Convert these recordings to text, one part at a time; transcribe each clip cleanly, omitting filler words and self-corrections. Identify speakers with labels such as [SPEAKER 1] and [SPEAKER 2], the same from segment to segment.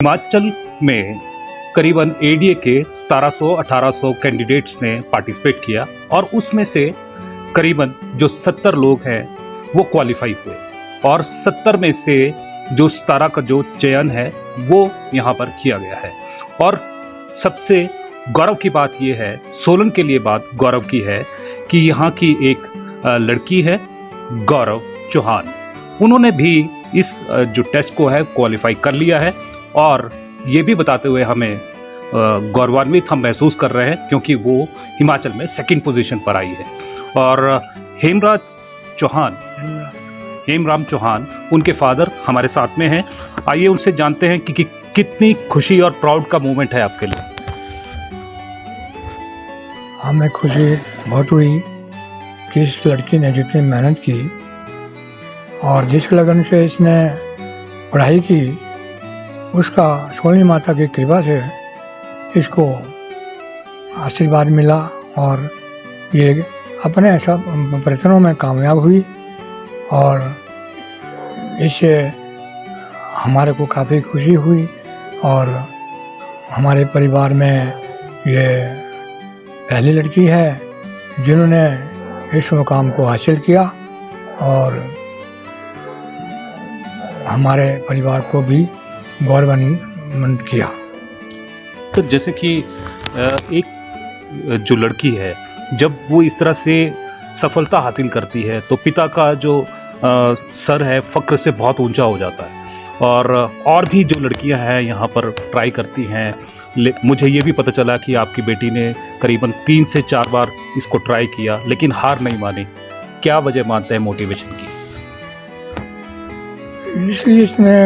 [SPEAKER 1] हिमाचल में करीबन एडीए के 1700-1800 कैंडिडेट्स ने पार्टिसिपेट किया और उसमें से करीबन जो 70 लोग हैं वो क्वालिफाई हुए और 70 में से जो 17 का जो चयन है वो यहाँ पर किया गया है। और सबसे गौरव की बात ये है, सोलन के लिए बात गौरव की है कि यहाँ की एक लड़की है गौरव चौहान, उन्होंने भी इस जो टेस्ट को है क्वालिफाई कर लिया है और ये भी बताते हुए हमें गौरवान्वित हम महसूस कर रहे हैं क्योंकि वो हिमाचल में सेकंड पोजीशन पर आई है। और हेमराम चौहान उनके फादर हमारे साथ में हैं। आइए उनसे जानते हैं कि कितनी खुशी और प्राउड का मोमेंट है आपके लिए।
[SPEAKER 2] हमें खुशी बहुत हुई कि इस लड़की ने जितनी मेहनत की और जिस लगन से इसने पढ़ाई की, उसका सोनी माता की कृपा से इसको आशीर्वाद मिला और ये अपने सब प्रयत्नों में कामयाब हुई। और इससे हमारे को काफ़ी खुशी हुई और हमारे परिवार में ये पहली लड़की है जिन्होंने इस मुकाम को हासिल किया और हमारे परिवार को भी गौरवान्वित किया।
[SPEAKER 1] सर, जैसे कि एक जो लड़की है जब वो इस तरह से सफलता हासिल करती है तो पिता का जो सर है फक्र से बहुत ऊंचा हो जाता है। और भी जो लड़कियां हैं यहाँ पर ट्राई करती हैं। मुझे ये भी पता चला कि आपकी बेटी ने करीबन 3 से 4 बार इसको ट्राई किया लेकिन हार नहीं मानी। क्या वजह मानते हैं मोटिवेशन की?
[SPEAKER 2] इसलिए इसने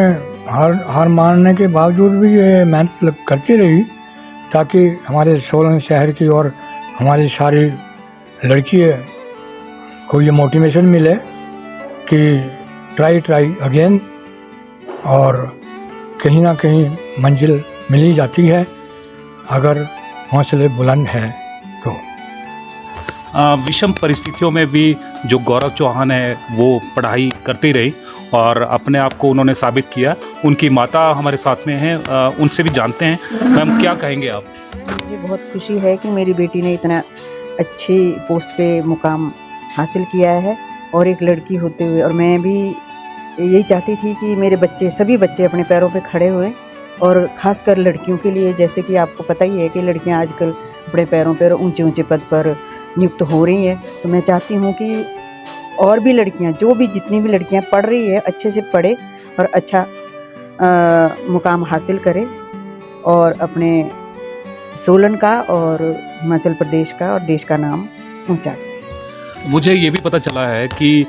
[SPEAKER 2] हार मानने के बावजूद भी ये मेहनत करती रही ताकि हमारे सोलन शहर की और हमारी सारी लड़कियों को ये मोटिवेशन मिले कि ट्राई अगेन, और कहीं ना कहीं मंजिल मिल ही जाती है अगर हौसले बुलंद हैं तो।
[SPEAKER 1] विषम परिस्थितियों में भी जो गौरव चौहान है वो पढ़ाई करती रही और अपने आप को उन्होंने साबित किया। उनकी माता हमारे साथ में हैं, उनसे भी जानते हैं। मैम, क्या कहेंगे आप?
[SPEAKER 3] मुझे बहुत खुशी है कि मेरी बेटी ने इतना अच्छी पोस्ट पे मुकाम हासिल किया है और एक लड़की होते हुए। और मैं भी यही चाहती थी कि मेरे बच्चे, सभी बच्चे अपने पैरों पे खड़े हुए और ख़ासकर लड़कियों के लिए, जैसे कि आपको पता ही है कि लड़कियां आजकल अपने पैरों पर ऊंचे पद पर नियुक्त हो रही हैं। तो मैं चाहती हूँ कि और भी लड़कियां, जितनी भी लड़कियां पढ़ रही है, अच्छे से पढ़े और अच्छा मुकाम हासिल करे और अपने सोलन का और हिमाचल प्रदेश का और देश का नाम ऊंचा करे।
[SPEAKER 1] मुझे ये भी पता चला है कि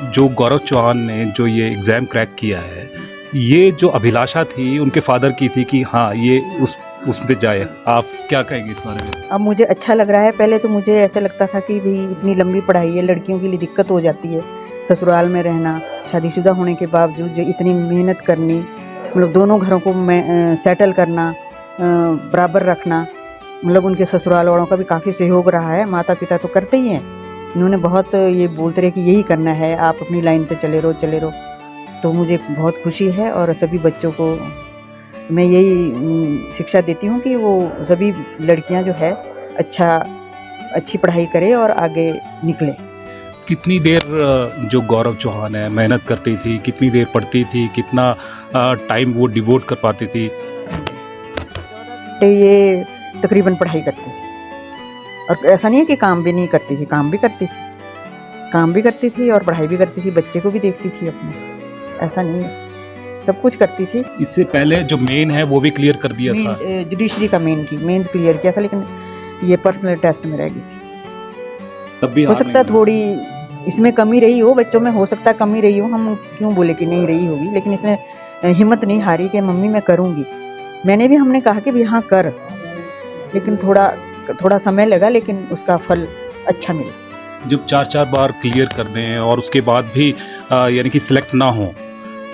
[SPEAKER 1] जो गौरव चौहान ने जो ये एग्ज़ाम क्रैक किया है, ये जो अभिलाषा थी उनके फादर की थी कि हाँ ये उस पे जाए। आप क्या कहेंगे इस बारे में?
[SPEAKER 3] अब मुझे अच्छा लग रहा है। पहले तो मुझे ऐसा लगता था कि भाई इतनी लंबी पढ़ाई है, लड़कियों के लिए दिक्कत हो जाती है, ससुराल में रहना, शादीशुदा होने के बावजूद जो इतनी मेहनत करनी, मतलब दोनों घरों को सेटल करना, बराबर रखना, मतलब उनके ससुराल वालों का भी काफ़ी सहयोग रहा है। माता पिता तो करते ही हैं, इन्होंने बहुत ये बोलते रहे कि यही करना है, आप अपनी लाइन पे चले रहो। तो मुझे बहुत खुशी है और सभी बच्चों को मैं यही शिक्षा देती हूँ कि वो सभी लड़कियाँ जो है अच्छी पढ़ाई करें और आगे निकले।
[SPEAKER 1] कितनी देर जो गौरव चौहान है मेहनत करती थी, कितनी देर पढ़ती थी, कितना टाइम वो डिवोट कर पाती थी?
[SPEAKER 3] तो ये तकरीबन पढ़ाई करती थी और ऐसा नहीं है कि काम भी नहीं करती थी, काम भी करती थी और पढ़ाई भी करती थी, बच्चे को भी देखती थी अपने, ऐसा नहीं है, सब कुछ करती थी।
[SPEAKER 1] इससे पहले जो मेन है वो भी क्लियर कर दिया था।
[SPEAKER 3] जुडिशरी का मेंस क्लियर किया था, लेकिन ये पर्सनल टेस्ट में रह गई थी।
[SPEAKER 1] तब भी
[SPEAKER 3] हो सकता है थोड़ी इसमें कमी रही हो, बच्चों में हो सकता है कमी रही हो, हम क्यों बोले कि नहीं रही होगी, लेकिन इसने हिम्मत नहीं हारी कि मम्मी मैं करूँगी। हमने कहा कि भी हाँ कर, लेकिन थोड़ा समय लगा, लेकिन उसका फल अच्छा मिला।
[SPEAKER 1] जब 4 बार क्लियर कर दें और उसके बाद भी यानी कि सिलेक्ट ना हो,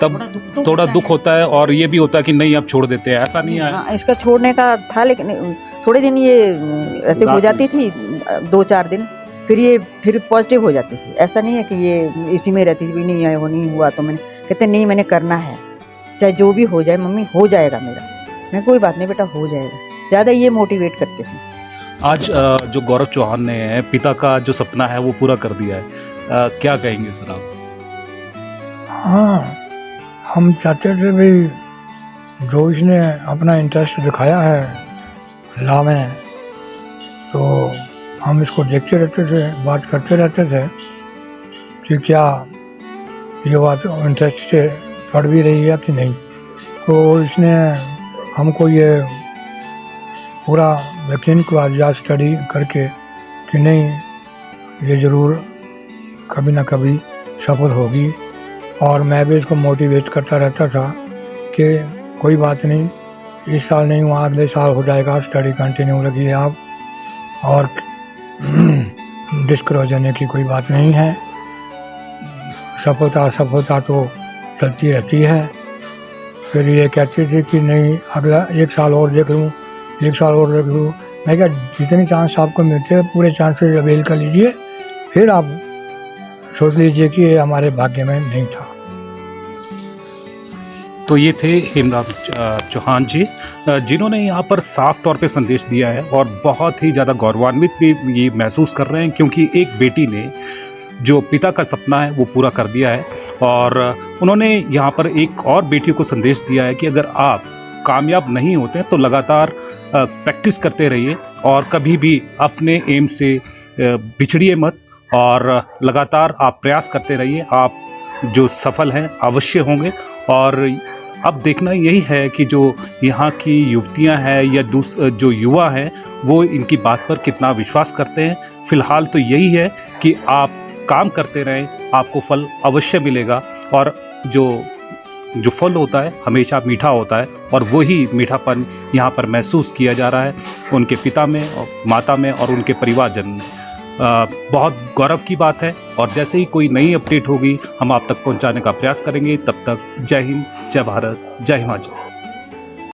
[SPEAKER 1] तब थोड़ा दुख होता है और ये भी होता है कि नहीं अब छोड़ देते हैं, ऐसा नहीं है?
[SPEAKER 3] हाँ, इसका छोड़ने का था, लेकिन थोड़े दिन ये ऐसे हो जाती थी, 2-4 दिन, फिर पॉजिटिव हो जाती थी। ऐसा नहीं है कि ये इसी में रहती थी, नहीं हुआ तो मैंने कहते नहीं, मैंने करना है, चाहे जो भी हो जाए मम्मी, हो जाएगा मेरा। मैं कोई बात नहीं बेटा, हो जाएगा, ज़्यादा ये मोटिवेट करते थे।
[SPEAKER 1] आज जो गौरव चौहान ने पिता का जो सपना है वो पूरा कर दिया है, क्या कहेंगे सर आप?
[SPEAKER 2] हाँ, हम चाहते थे भी जो इसने अपना इंटरेस्ट दिखाया है लॉ में, तो हम इसको देखते रहते थे, बात करते रहते थे कि क्या ये बात इंटरेस्ट से पढ़ भी रही है कि नहीं। तो इसने हमको ये पूरा यकीन करवा स्टडी करके कि नहीं, ये ज़रूर कभी ना कभी सफल होगी। और मैं भी इसको मोटिवेट करता रहता था कि कोई बात नहीं, इस साल नहीं हुआ अगले साल हो जाएगा, स्टडी कंटिन्यू रखिए आप, और डिस्करेज होने की कोई बात नहीं है। सफलता तो चलती रहती है। फिर ये कहती थी कि नहीं, अगला 1 साल और देख लूँ, 1 साल और देख लूँ। मैं क्या, जितने चांस आपको मिलते हैं पूरे चांसेस अवेल कर लीजिए, फिर आप सोच लीजिए कि ये हमारे भाग्य में नहीं था।
[SPEAKER 1] तो ये थे हेमराम चौहान जी, जिन्होंने यहाँ पर साफ तौर पे संदेश दिया है और बहुत ही ज़्यादा गौरवान्वित भी ये महसूस कर रहे हैं, क्योंकि एक बेटी ने जो पिता का सपना है वो पूरा कर दिया है। और उन्होंने यहाँ पर एक और बेटी को संदेश दिया है कि अगर आप कामयाब नहीं होते तो लगातार प्रैक्टिस करते रहिए और कभी भी अपने एम से बिछड़िए मत, और लगातार आप प्रयास करते रहिए, आप जो सफल हैं अवश्य होंगे। और अब देखना यही है कि जो यहाँ की युवतियाँ हैं या जो युवा हैं वो इनकी बात पर कितना विश्वास करते हैं। फिलहाल तो यही है कि आप काम करते रहें, आपको फल अवश्य मिलेगा। और जो फल होता है हमेशा मीठा होता है, और वही मीठापन यहाँ पर महसूस किया जा रहा है उनके पिता में, माता में और उनके परिवारजन में। बहुत गौरव की बात है। और जैसे ही कोई नई अपडेट होगी हम आप तक पहुँचाने का प्रयास करेंगे। तब तक जय हिंद, जय भारत, जय हिमाचल।